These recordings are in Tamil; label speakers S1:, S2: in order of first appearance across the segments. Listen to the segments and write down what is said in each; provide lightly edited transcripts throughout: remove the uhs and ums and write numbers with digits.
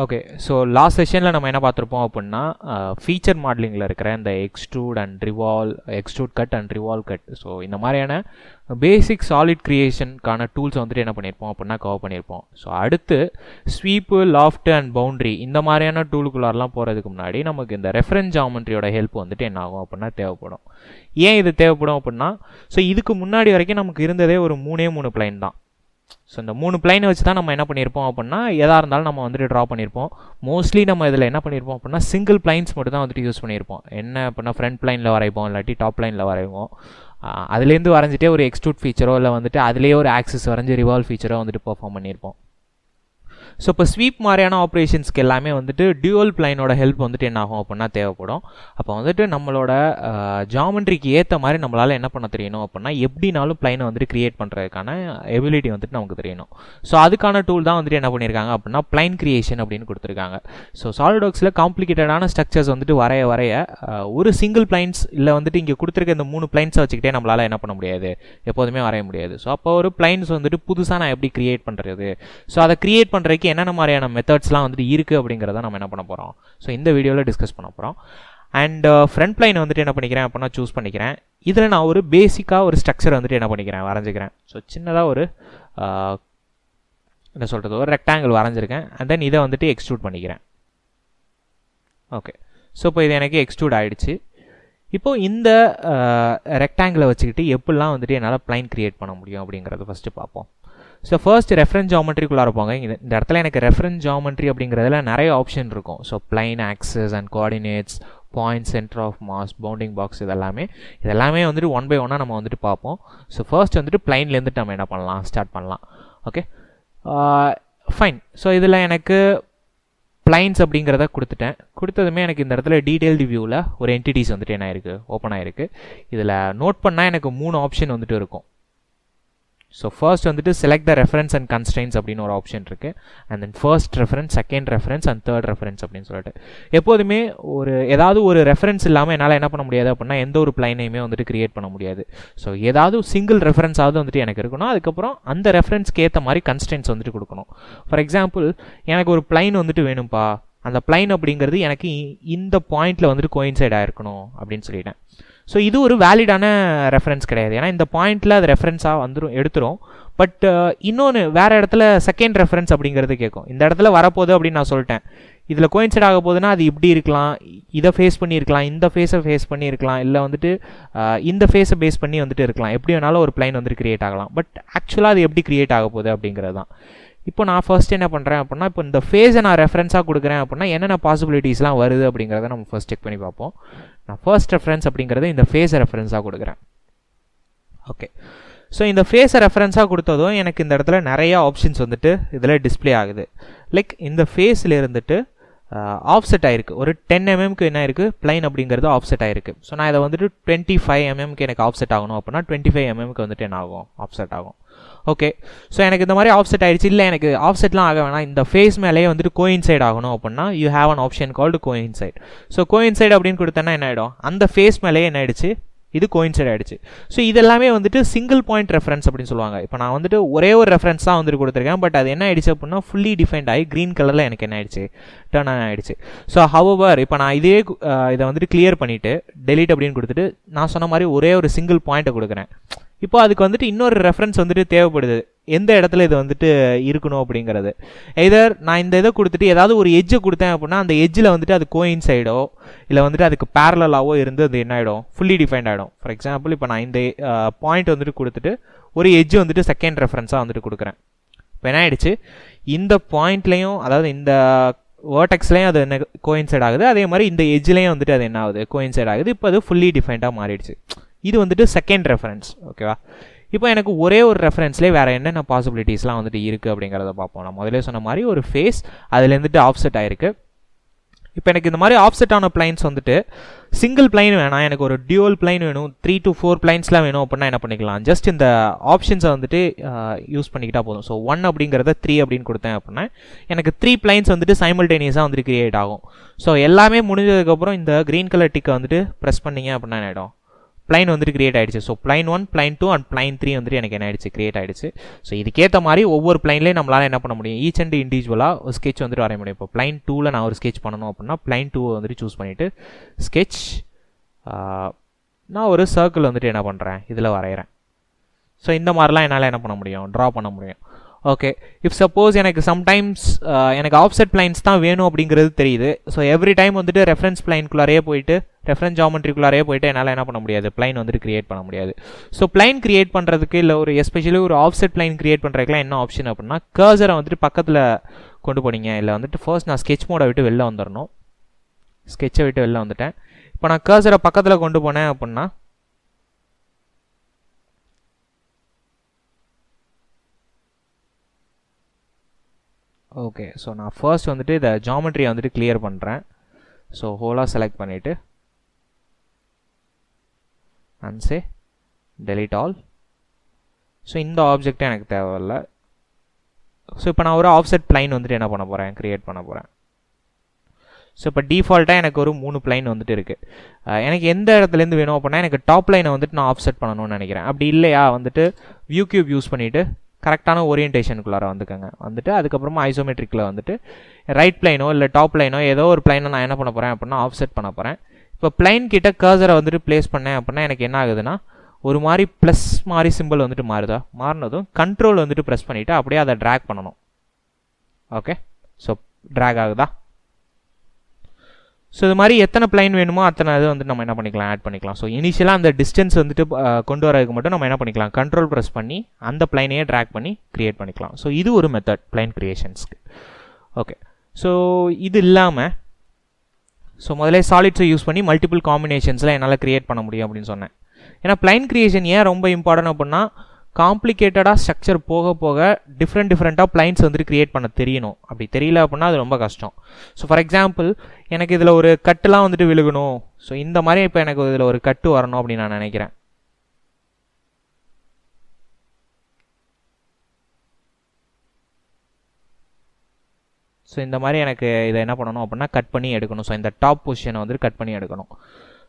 S1: ஓகே, ஸோ லாஸ்ட் செஷனில் நம்ம என்ன பார்த்துருப்போம் அப்படின்னா ஃபீச்சர் மாடலிங்கில் இருக்கிற இந்த extrude cut and revolve cut. So இந்த மாதிரியான பேசிக் சாலிட் கிரியேஷனுக்கான டூல்ஸ் வந்துட்டு என்ன பண்ணியிருப்போம் அப்படின்னா கவர் பண்ணியிருப்போம். ஸோ அடுத்து ஸ்வீப்பு, லாஃப்ட் அண்ட் பவுண்ட்ரி இந்த மாதிரியான டூலுக்குள்ளாரெலாம் போகிறதுக்கு முன்னாடி நமக்கு இந்த ரெஃபரன்ஸ் ஜாமெண்ட்ரியோட ஹெல்ப் வந்துட்டு என்ன ஆகும் அப்படின்னா தேவைப்படும். ஏன் இது தேவைப்படும் அப்படின்னா, ஸோ இதுக்கு முன்னாடி வரைக்கும் நமக்கு இருந்ததே ஒரு 3 பிளைன் தான். ஸோ இந்த 3 பிளைனை வச்சு தான் நம்ம என்ன பண்ணியிருப்போம் அப்படின்னா எதாக இருந்தாலும் நம்ம வந்துட்டு ட்ரா பண்ணியிருப்போம். மோஸ்ட்லி நம்ம இதில் என்ன பண்ணியிருப்போம் அப்படின்னா சிங்கிள் பிளைன்ஸ் மட்டும் தான் வந்துட்டு யூஸ் பண்ணியிருப்போம். என்ன அப்படின்னா ஃப்ரண்ட் பிளைனில் வரைப்போம், இல்லாட்டி டாப் லைனில் வரைவோம். அதுலேருந்து வரைஞ்சிட்டே ஒரு எக்ஸ்ட்ரூட் ஃபீச்சரோ இல்லை வந்துட்டு அதுலேயே ஒரு ஆக்சிஸ் வரைஞ்சி ரிவால்வ் ஃபீச்சரோ வந்துட்டு பெர்ஃபார்ம் பண்ணியிருப்போம். ஸோ இப்போ ஸ்வீப் மாதிரியான ஆப்ரேஷன்ஸ்க்கு எல்லாமே வந்துட்டு டியூவல் பிளைனோட ஹெல்ப் வந்துட்டு என்ன ஆகும் அப்படின்னா தேவைப்படும். அப்போ வந்துட்டு நம்மளோட ஜாமெண்ட்ரிக்கு ஏற்ற மாதிரி நம்மளால் என்ன பண்ண தெரியணும் அப்படின்னா எப்படினாலும் பிளைனை வந்துட்டு கிரியேட் பண்ணுறதுக்கான எபிலிட்டி வந்துட்டு நமக்கு தெரியணும். ஸோ அதுக்கான டூல் தான் வந்துட்டு என்ன பண்ணியிருக்காங்க அப்படின்னா பிளைன் கிரியேஷன் அப்படின்னு கொடுத்துருக்காங்க. ஸோ SolidWorksல காம்ப்ளிகேட்டடான ஸ்ட்ரக்சர்ஸ் வந்துட்டு வரைய ஒரு சிங்கிள் பிளைன்ஸ் இல்லை வந்துட்டு இங்கே கொடுத்துருக்க இந்த 3 பிளைன்ஸை வச்சுக்கிட்டே நம்மளால் என்ன பண்ண முடியாது, எப்போதுமே வரைய முடியாது. ஸோ அப்போ ஒரு பிளைன்ஸ் வந்துட்டு புதுசாக நான் எப்படி கிரியேட் பண்ணுறது, ஸோ அதை கிரியேட் பண்ணுறதுக்கு என்னென்ன மாதிரியான மெத்தட்ஸ்லாம் வந்துட்டு இருக்குது அப்படிங்கிறத நம்ம என்ன பண்ண போகிறோம், ஸோ இந்த வீடியோவில் டிஸ்கஸ் பண்ண போகிறோம். அண்ட் ஃப்ரண்ட் பிளைன் வந்துட்டு என்ன பண்ணிக்கிறேன் அப்படின்னா சூஸ் பண்ணிக்கிறேன். இதில் நான் ஒரு பேசிக்காக ஒரு ஸ்ட்ரக்சர் வந்துட்டு என்ன பண்ணிக்கிறேன், வரைஞ்சிக்கிறேன். ஸோ சின்னதாக ஒரு என்ன சொல்கிறது, ஒரு ரெக்டாங்கிள் வரைஞ்சிருக்கேன். அண்ட் தென் இதை வந்துட்டு எக்ஸ்ட்ரூட் பண்ணிக்கிறேன். ஓகே, ஸோ இப்போ இது எனக்கு எக்ஸ்ட்ரூட் ஆகிடுச்சு. இப்போது இந்த ரெக்டாங்கிளை வச்சுக்கிட்டு எப்படிலாம் வந்துட்டு என்னால் பிளைன் கிரியேட் பண்ண முடியும் அப்படிங்கிறத ஃபஸ்ட்டு பார்ப்போம். ஸோ ஃபர்ஸ்ட் ரெஃபரன்ஸ் ஜாமெண்ட்ரிக்குள்ளே இருப்பாங்க. இந்த இடத்துல எனக்கு ரெஃபரன்ஸ் ஜாமெண்ட்ரி அப்படிங்கிறதுல நிறைய ஆப்ஷன் இருக்கும். So plane, axes and coordinates, point, centre of mass, bounding box, இதெல்லாமே வந்துட்டு 1 by 1 நம்ம வந்துட்டு பார்ப்போம். ஸோ ஃபர்ஸ்ட் வந்துட்டு பிளைன்லேருந்துட்டு நம்ம என்ன பண்ணலாம், ஸ்டார்ட் பண்ணலாம். Okay fine. ஸோ இதில் எனக்கு பிளைன்ஸ் அப்படிங்கிறத கொடுத்ததுமே எனக்கு இந்த இடத்துல டீட்டெயில்டு வியூவில் ஒரு என்டிட்டிஸ் வந்துட்டு என்ன ஆயிருக்கு, ஓப்பன் ஆகிருக்கு. இதில் நோட் பண்ணால் எனக்கு 3 ஆப்ஷன் வந்துட்டு இருக்கும். ஸோ ஃபர்ஸ்ட் வந்துட்டு select the reference and constrains அப்படின்னு ஒரு ஆப்ஷன் இருக்குது. And then first reference, second reference and third reference அப்படின்னு சொல்லிட்டு எப்போதுமே ஏதாவது ஒரு ரெஃபரன்ஸ் இல்லாமல் என்னால் என்ன பண்ண முடியாது அப்படின்னா எந்த ஒரு பிளைனையுமே வந்துட்டு கிரியேட் பண்ண முடியாது. ஸோ ஏதாவது சிங்கிள் ரெஃபரன்ஸாவது வந்துட்டு எனக்கு இருக்கணும். அதுக்கப்புறம் அந்த ரெஃபரன்ஸ்க்கு ஏற்ற மாதிரி கன்ஸ்ட்ரெயின்ஸ் வந்துட்டு கொடுக்கணும். ஃபார் எக்ஸாம்பிள் எனக்கு ஒரு பிளைன் வந்துட்டு வேணும்ப்பா, அந்த பிளைன் அப்படிங்கிறது எனக்கு இந்த பாயிண்டில் வந்துட்டு கோயின்சைட் ஆகிருக்கணும் அப்படின்னு சொல்லிட்டேன். ஸோ இது ஒரு வேலிடான ரெஃபரன்ஸ் கிடையாது. ஏன்னா இந்த பாயிண்டில் அது ரெஃபரன்ஸாக எடுத்துரும். பட் இன்னொன்று வேறு இடத்துல செகண்ட் ரெஃபரன்ஸ் அப்படிங்கிறது கேட்கும். இந்த இடத்துல வரப்போகுது அப்படின்னு நான் சொல்லிட்டேன். இதில் கோயின்சைட் ஆக போகுதுன்னா அது இப்படி இருக்கலாம், இதை ஃபேஸ் பண்ணியிருக்கலாம், இந்த ஃபேஸை ஃபேஸ் பண்ணியிருக்கலாம், இல்லை வந்துட்டு இந்த ஃபேஸை பேஸ் பண்ணி வந்துட்டு இருக்கலாம். எப்படி வேணாலும் ஒரு பிளைன் வந்துட்டு கிரியேட் ஆகலாம். பட் ஆக்சுவலாக அது எப்படி கிரியேட் ஆக போகுது அப்படிங்கிறது தான். இப்போ நான் ஃபர்ஸ்ட் என்ன பண்ணுறேன் அப்படின்னா, இப்போ இந்த ஃபேஸை நான் ரெஃபரன்ஸாக கொடுக்குறேன் அப்படின்னா என்னென்ன பாசிபிலிட்டிஸ்லாம் வருது அப்படிங்கிறத நம்ம ஃபர்ஸ்ட் செக் பண்ணி பார்ப்போம். நான் ஃபர்ஸ்ட் ரெஃபரன்ஸ் அப்படிங்கிறது இந்த ஃபேஸை ரெஃபரன்ஸாக கொடுக்குறேன். ஓகே, ஸோ இந்த ஃபேஸை ரெஃபரன்ஸாக கொடுத்ததும் எனக்கு இந்த இடத்துல நிறைய ஆப்ஷன்ஸ் வந்துட்டு இதில் டிஸ்பிளே ஆகுது. லைக் இந்த ஃபேஸில் இருந்துட்டு ஆஃப்செட் ஆகிருக்கு, ஒரு 10 mmக்கு என்ன இருக்குது பிளைன் அப்படிங்கிறது ஆஃப்செட் ஆகிருக்கு. ஸோ நான் இதை வந்துட்டு 25 mmக்கு எனக்கு ஆஃப்செட் ஆகணும் அப்படின்னா 25 mmக்கு வந்துட்டு என்ன ஆகும், ஆஃப்செட் ஆகும். ஓகே, ஸோ எனக்கு இந்த மாதிரி ஆஃப்செட் ஆகிடுச்சு. இல்லை எனக்கு ஆஃப்செட்லாம் ஆக வேணாம், இந்த ஃபேஸ் மேலேயே வந்துட்டு கோயின்சைட் ஆகணும் அப்படின்னா you have an option called coincide. So coincide அப்படின்னு கொடுத்தேன்னா என்ன ஆகிடும், அந்த ஃபேஸ் மேலேயே என்ன ஆகிடுச்சு, இது கோயின்சைட் ஆகிடுச்சு. ஸோ இதெல்லாமே வந்துட்டு சிங்கிள் பாயிண்ட் ரெஃபரன்ஸ் அப்படின்னு சொல்லுவாங்க. இப்போ நான் வந்துட்டு ஒரே ஒரு ரெஃபரன்ஸ் தான் வந்துட்டு கொடுத்துருக்கேன். பட் அது என்ன ஆகிடுச்சு அப்படின்னா ஃபுல்லி டிஃபைன்ட் ஆகி க்ரீன் கலரில் எனக்கு என்ன ஆகிடுச்சு, டர்ன் ஆகிடுச்சு. ஸோ ஹவவர் இப்போ நான் இதை வந்துட்டு கிளியர் பண்ணிவிட்டு டெலீட் அப்படின்னு கொடுத்துட்டு நான் சொன்ன மாதிரி ஒரே ஒரு சிங்கிள் பாயிண்ட்டை கொடுக்குறேன். இப்போ அதுக்கு வந்துட்டு இன்னொரு ரெஃபரன்ஸ் வந்துட்டு தேவைப்படுது, எந்த இடத்துல இது வந்துட்டு இருக்கணும் அப்படிங்கிறது. எதர் நான் இந்த இதை கொடுத்துட்டு ஏதாவது ஒரு எட்ஜை கொடுத்தேன் அப்படின்னா அந்த எட்ஜில் வந்துட்டு அது கோயின்சைடோ இல்லை வந்துட்டு அதுக்கு பேரலாவோ இருந்து அது என்ன ஆகிடும், ஃபுல்லி டிஃபைன்ட் ஆகிடும். ஃபார் எக்ஸாம்பிள் இப்போ நான் இந்த பாயிண்ட் வந்துட்டு கொடுத்துட்டு ஒரு எட்ஜ் வந்துட்டு செகண்ட் ரெஃபரன்ஸாக வந்துட்டு கொடுக்குறேன். இப்போ என்ன ஆகிடுச்சு, இந்த பாயிண்ட்லேயும் அதாவது இந்த வேர்டெக்ஸ்லேயும் அது என்ன கோயின்சைட் ஆகுது, அதே மாதிரி இந்த எட்ஜ்லேயும் வந்துட்டு அது என்ன ஆகுது, கோயின்சைட் ஆகுது. இப்போ அது ஃபுல்லி டிஃபைன்டாக மாறிடுச்சு. இது வந்துட்டு செகண்ட் ரெஃபரன்ஸ். ஓகேவா, இப்போ எனக்கு ஒரே ஒரு ரெஃபரன்ஸ்லேயே வேறு என்னென்ன பாசிபிலிட்டிஸ்லாம் வந்துட்டு இருக்குது அப்படிங்கிறத பார்ப்போம். நான் முதலே சொன்ன மாதிரி ஒரு ஃபேஸ் அதுலேருந்துட்டு ஆஃப்செட் ஆகிருக்கு. இப்போ எனக்கு இந்த மாதிரி ஆஃப்செட் ஆன பிளைன்ஸ் வந்துட்டு சிங்கிள் பிளைன் வேணாம், எனக்கு ஒரு டியூவல் பிளைன் வேணும், 3 to 4 பிளைன்ஸ்லாம் வேணும் அப்படின்னா என்ன பண்ணிக்கலாம், ஜஸ்ட் இந்த ஆப்ஷன்ஸை வந்துட்டு யூஸ் பண்ணிக்கிட்டா போதும். ஸோ 1 அப்படிங்கிறத 3 அப்படின்னு கொடுத்தேன் அப்படின்னா எனக்கு 3 பிளைன்ஸ் வந்துட்டு சைமல்டேனியஸாக வந்துட்டு கிரியேட் ஆகும். ஸோ எல்லாமே முடிஞ்சதுக்கப்புறம் இந்த க்ரீன் கலர் டிக்கை வந்துட்டு ப்ரெஸ் பண்ணிங்க அப்படின்னா என்ன ஆகிடும், பிளைன் வந்துட்டு கிரியேட் ஆகிடுச்சு. So plain 1, plain 2 and plain 3 வந்துட்டு எனக்கு என்ன ஆயிடுச்சு, கிரியேட் ஆகிடுச்சு. ஸோ இதுக்கேற்ற மாதிரி ஒவ்வொரு பிளைன்லேயும் நம்மளால் என்ன பண்ண முடியும், ஈச் அண்ட் இண்டிவிஜுவலாக ஒரு ஸ்கெட்ச் வந்துட்டு வரைய முடியும். இப்போ பிளைன் 2ல் நான் ஒரு ஸ்கெட்ச் பண்ணணும் அப்படின்னா பிளைன் 2 வந்துட்டு சூஸ் பண்ணிவிட்டு ஸ்கெட்ச், நான் ஒரு சர்க்கிள் வந்துட்டு என்ன பண்ணுறேன், இதில் வரைகிறேன். ஸோ இந்த மாதிரிலாம் என்னால் என்ன பண்ண முடியும், ட்ரா பண்ண முடியும். ஓகே, இஃப் சப்போஸ் எனக்கு சம்டைம்ஸ் எனக்கு ஆஃப்செட் பிளைன்ஸ் தான் வேணும் அப்படிங்கிறது தெரியுது. ஸோ எவ்ரி டைம் வந்துட்டு ரெஃபரன்ஸ் பிளைனுக்குள்ளாரே போயிட்டு ரெஃபரன்ஸ் ஜாமெட்ரிக்குள்ளாரே போயிட்டு என்னால் என்ன பண்ண முடியாது, பிளைன் வந்துட்டு கிரியேட் பண்ண முடியாது. ஸோ பிளைன் கிரியேட் பண்ணுறதுக்கு இல்லை ஒரு எஸ்பெஷலி ஒரு ஆஃப்செட் பிளைன் கிரியேட் பண்ணுறதுக்குலாம் என்ன ஆப்ஷன் அப்படின்னா, கர்சரை வந்துட்டு பக்கத்தில் கொண்டு போனீங்க, இல்லை வந்துட்டு ஃபர்ஸ்ட் நான் ஸ்கெட்ச் மோடை விட்டு வெளில வந்துடணும். ஸ்கெட்சை விட்டு வெளில வந்துட்டேன். இப்போ நான் கர்சரை பக்கத்தில் கொண்டு போனேன் அப்படின்னா ஓகே, ஸோ நான் ஃபர்ஸ்ட் வந்துட்டு இந்த ஜாமெட்ரியை வந்துட்டு கிளியர் பண்ணுறேன். ஸோ ஹோலாக செலக்ட் பண்ணிவிட்டு அன்சே டெலீட் ஆல். ஸோ இந்த ஆப்ஜெக்டே எனக்கு தேவையில்ல. ஸோ இப்போ நான் ஒரு ஆஃப்செட் பிளைன் வந்துட்டு என்ன பண்ண போகிறேன், கிரியேட் பண்ண போகிறேன். ஸோ இப்போ டிஃபால்ட்டாக எனக்கு ஒரு 3 பிளைன் வந்துட்டு இருக்குது. எனக்கு எந்த இடத்துலேருந்து வேணும் அப்படின்னா எனக்கு டாப் லைனை வந்துட்டு நான் ஆஃப்செட் பண்ணணும்னு நினைக்கிறேன். அப்படி இல்லையா வந்துட்டு வியூ கியூப் யூஸ் பண்ணிவிட்டு கரெக்டான ஓரியன்டேஷனுக்குள்ளார வந்துக்கோங்க. வந்துட்டு அதுக்கப்புறமா ஐசோமெட்ரிக்கில் வந்துட்டு ரைட் பிளைனோ இல்லை டாப் லைனோ ஏதோ ஒரு பிளைனை நான் என்ன பண்ண போகிறேன் அப்படின்னா ஆஃப்செட் பண்ண போகிறேன். இப்போ பிளைன் கிட்ட கர்சரை வந்துட்டு பிளேஸ் பண்ணேன் அப்படின்னா எனக்கு என்ன ஆகுதுன்னா ஒரு மாதிரி ப்ளஸ் மாதிரி சிம்பிள் வந்துட்டு மாறுதா, மாறினதும் கண்ட்ரோல் வந்துட்டு ப்ரெஸ் பண்ணிவிட்டு அப்படியே அதை ட்ராக் பண்ணணும். ஓகே, ஸோ ட்ராக் ஆகுதா. ஸோ இது மாதிரி எத்தனை பிளைன் வேணுமோ அத்தனை இது வந்துட்டு நம்ம என்ன பண்ணிக்கலாம், ஆட் பண்ணிக்கலாம். ஸோ இனிஷியலாக அந்த டிஸ்டன்ஸ் வந்துட்டு கொண்டு வரதுக்கு மட்டும் நம்ம என்ன பண்ணிக்கலாம், கண்ட்ரோல் ப்ரெஸ் பண்ணி அந்த பிளைனையே ட்ராக் பண்ணி கிரியேட் பண்ணிக்கலாம். ஸோ இது ஒரு மெத்தட் பிளைன் கிரியேஷன்ஸ்க்கு. ஓகே, ஸோ இது இல்லாமல் ஸோ முதல்ல சாலிட்ஸை யூஸ் பண்ணி மல்டிபிள் காம்பினேஷன்ஸில் என்னால் கிரியேட் பண்ண முடியும் அப்படின்னு சொன்னேன். ஏன்னா பிளைன் கிரியேஷன் ஏன் ரொம்ப இம்பார்ட்டன்ட் அப்படின்னா காம்ப்ளிகேட்டடாக ஸ்ட்ரக்சர் போக போக டிஃப்ரெண்ட்டாக பிளைன்ஸ் வந்துட்டு கிரியேட் பண்ண தெரியணும். அப்படி தெரியல அப்படின்னா அது ரொம்ப கஷ்டம். ஸோ ஃபார் எக்ஸாம்பிள் எனக்கு இதில் ஒரு கட்டுலாம் வந்துட்டு விழுகணும். ஸோ இந்த மாதிரி இப்போ எனக்கு இதில் ஒரு கட்டு வரணும் அப்படின்னு நான் நினைக்கிறேன். ஸோ இந்த மாதிரி எனக்கு இதை என்ன பண்ணணும் அப்படின்னா கட் பண்ணி எடுக்கணும். ஸோ இந்த டாப் பொசிஷனை வந்துட்டு கட் பண்ணி எடுக்கணும்.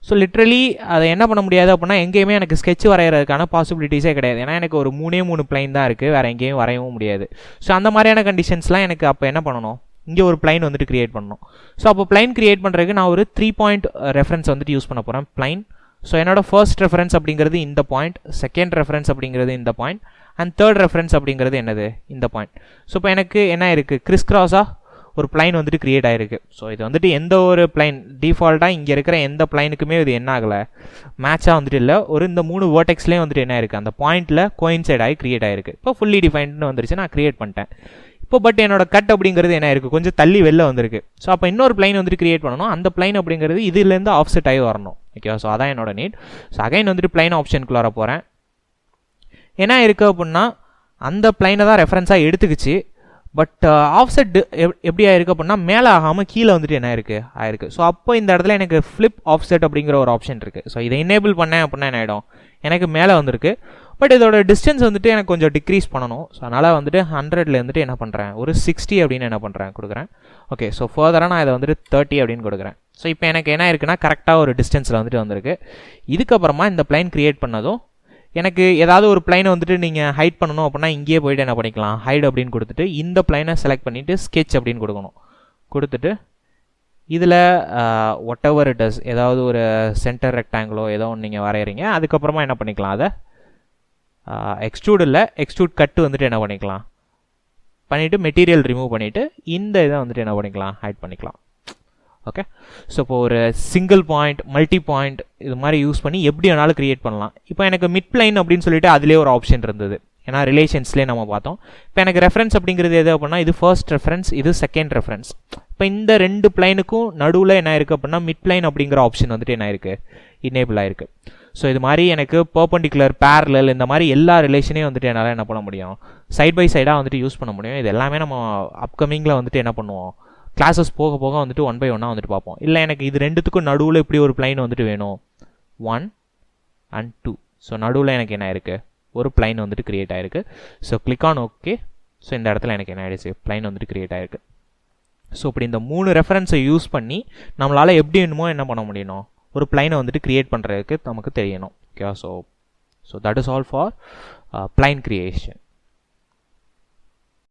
S1: ஸோ லிட்ரலி அதை என்ன பண்ண முடியாது அப்படின்னா எங்கேயுமே எனக்கு ஸ்கெட்ச் வரைகிறதுக்கான பாசிபிலிட்டிஸே கிடையாது. ஏன்னா எனக்கு ஒரு 3 பிளைன் தான் இருக்குது, வேறு எங்கேயும் வரையவும் முடியாது. ஸோ அந்த மாதிரியான கண்டிஷன்ஸ்லாம் எனக்கு அப்போ என்ன பண்ணணும், இங்கே ஒரு பிளைன் வந்துட்டு கிரியேட் பண்ணணும். ஸோ அப்போ பிளைன் கிரியேட் பண்ணுறதுக்கு நான் ஒரு 3 பாயிண்ட் ரெஃபரன்ஸ் வந்துட்டு யூஸ் பண்ண போகிறேன், பிளைன். ஸோ என்னோட ஃபர்ஸ்ட் ரெஃபரன்ஸ் அப்படிங்கிறது இந்த பாயிண்ட், செகண்ட் ரெஃபரன்ஸ் அப்படிங்கிறது இந்த பாயிண்ட், அண்ட் தேர்ட் ரெஃபரன்ஸ் அப்படிங்கிறது என்னது, இந்த பாயிண்ட். ஸோ இப்போ எனக்கு என்ன இருக்குது, கிறிஸ் கிராஸாக ஒரு பிளைன் வந்துட்டு கிரியேட் ஆகிருக்கு. ஸோ இது வந்துட்டு எந்த ஒரு பிளைன் டிஃபால்ட்டாக இங்கே இருக்கிற எந்த பிளைனுக்குமே இது என்ன ஆகலை, மேட்சாக வந்துட்டு இல்லை. ஒரு இந்த 3 வேர்டெக்ஸ்லேயும் வந்துட்டு என்ன இருக்குது, அந்த பாயிண்ட்டில் கோயின்சைட் ஆகி கிரியேட் ஆகிருக்கு. இப்போ ஃபுல்லி டிஃபைன்ட்னு வந்துருச்சு, நான் கிரியேட் பண்ணிட்டேன். இப்போ பட் என்னோட கட் அப்படிங்கிறது என்ன இருக்குது, கொஞ்சம் தள்ளி வெளில வந்திருக்கு. ஸோ அப்போ இன்னொரு பிளைன் வந்துட்டு கிரியேட் பண்ணணும். அந்த பிளைன் அப்படிங்கிறது இதுலேருந்து ஆஃப்செட் ஆகி வரணும். ஓகேவா, ஸோ அதான் என்னோட நீட். ஸோ அகைன் வந்துட்டு பிளைன் ஆப்ஷனுக்குள்ள வர போகிறேன். என்ன இருக்குது அப்படின்னா அந்த பிளைனை தான் ரெஃபரன்ஸாக எடுத்துக்கிச்சு. பட் ஆஃப்செட் எப்படி ஆயிருக்கு அப்படின்னா மேலே ஆகாமல் கீழே வந்துட்டு என்ன ஆயிருக்கு. ஸோ அப்போ இந்த இடத்துல எனக்கு ஃப்ளிப் ஆஃப்செட் அப்படிங்கிற ஒரு ஆப்ஷன் இருக்குது. ஸோ இதை எனேபிள் பண்ணேன் அப்படின்னா என்ன ஆகிடும், எனக்கு மேலே வந்திருக்கு. பட் இதோட டிஸ்டன்ஸ் வந்துட்டு எனக்கு கொஞ்சம் டிக்ரீஸ் பண்ணணும். ஸோ அதனால் வந்துட்டு 100ல் வந்துட்டு என்ன பண்ணுறேன், ஒரு 60 அப்படின்னு என்ன பண்ணுறேன் கொடுக்குறேன். ஓகே, ஸோ ஃபர்தராக நான் இதை வந்துட்டு 30 அப்படின்னு கொடுக்குறேன். ஸோ இப்போ எனக்கு என்ன இருக்குன்னா கரெக்டாக ஒரு டிஸ்டன்ஸில் வந்துட்டு வந்திருக்கு. இதுக்கப்புறமா இந்த பிளைன் கிரியேட் பண்ணதும் எனக்கு ஏதாவது ஒரு பிளைனை வந்துட்டு நீங்கள் ஹைட் பண்ணணும் அப்படின்னா இங்கேயே போய்ட்டு என்ன பண்ணிக்கலாம், ஹைட் அப்படின்னு கொடுத்துட்டு இந்த பிளைனை செலக்ட் பண்ணிவிட்டு ஸ்கெட்ச் அப்படின்னு கொடுக்கணும். கொடுத்துட்டு இதில் ஒட் எவர் இட் இஸ், ஏதாவது ஒரு சென்டர் ரெக்டாங்கிளோ ஏதோ ஒன்று நீங்கள் வரைகிறீங்க. அதுக்கப்புறமா என்ன பண்ணிக்கலாம், அதை எக்ஸ்ட்ரூட் இல்லை எக்ஸ்ட்ரூட் கட்டு வந்துட்டு என்ன பண்ணிக்கலாம் பண்ணிவிட்டு மெட்டீரியல் ரிமூவ் பண்ணிவிட்டு இந்த இதை வந்துட்டு என்ன பண்ணிக்கலாம், ஹைட் பண்ணிக்கலாம். ஓகே, ஸோ இப்போ ஒரு சிங்கிள் பாயிண்ட், மல்டி பாயிண்ட் இது மாதிரி யூஸ் பண்ணி எப்படி வேணாலும் கிரியேட் பண்ணலாம். இப்போ எனக்கு மிட் பிளைன் அப்படின்னு சொல்லிட்டு அதிலே ஒரு ஆப்ஷன் இருந்தது. ஏன்னா ரிலேஷன்ஸ்லேயே நம்ம பார்த்தோம். இப்போ எனக்கு ரெஃபரன்ஸ் அப்படிங்கிறது எது அப்படின்னா இது ஃபர்ஸ்ட் ரெஃபரன்ஸ், இது செகண்ட் ரெஃபரன்ஸ். இப்போ இந்த 2 பிளைனுக்கும் நடுவில் என்ன இருக்குது அப்படின்னா மிட் பிளைன் அப்படிங்கிற ஆப்ஷன் வந்துட்டு என்ன இருக்குது, இனேபிள் ஆயிருக்கு. ஸோ இது மாதிரி எனக்கு பர்பண்டிகுலர், பேரலல் இந்த மாதிரி எல்லா ரிலேஷனையும் வந்துட்டு என்னால் என்ன பண்ண முடியும், சைட் பை சைடாக வந்துட்டு யூஸ் பண்ண முடியும். இது எல்லாமே நம்ம அப்கமிங்கில் வந்துட்டு என்ன பண்ணுவோம், கிளாஸஸ் போக போக வந்துட்டு 1 by 1 வந்துட்டு பார்ப்போம். இல்லை எனக்கு இது 2த்துக்கும் நடுவில் இப்படி ஒரு பிளைன் வந்துட்டு வேணும், 1 and 2. ஸோ நடுவில் எனக்கு என்ன இருக்குது, ஒரு பிளைன் வந்துட்டு கிரியேட் ஆகிருக்கு. So click on okay. So இந்த இடத்துல எனக்கு என்ன ஆகிடுச்சு, பிளைன் வந்துட்டு கிரியேட் ஆகிருக்கு. ஸோ இப்படி இந்த 3 ரெஃபரன்ஸை யூஸ் பண்ணி நம்மளால் எப்படி வேணுமோ என்ன பண்ண முடியணும், ஒரு பிளைனை வந்துட்டு கிரியேட் பண்ணுறதுக்கு நமக்கு தெரியணும். okay. So that is all for plane creation.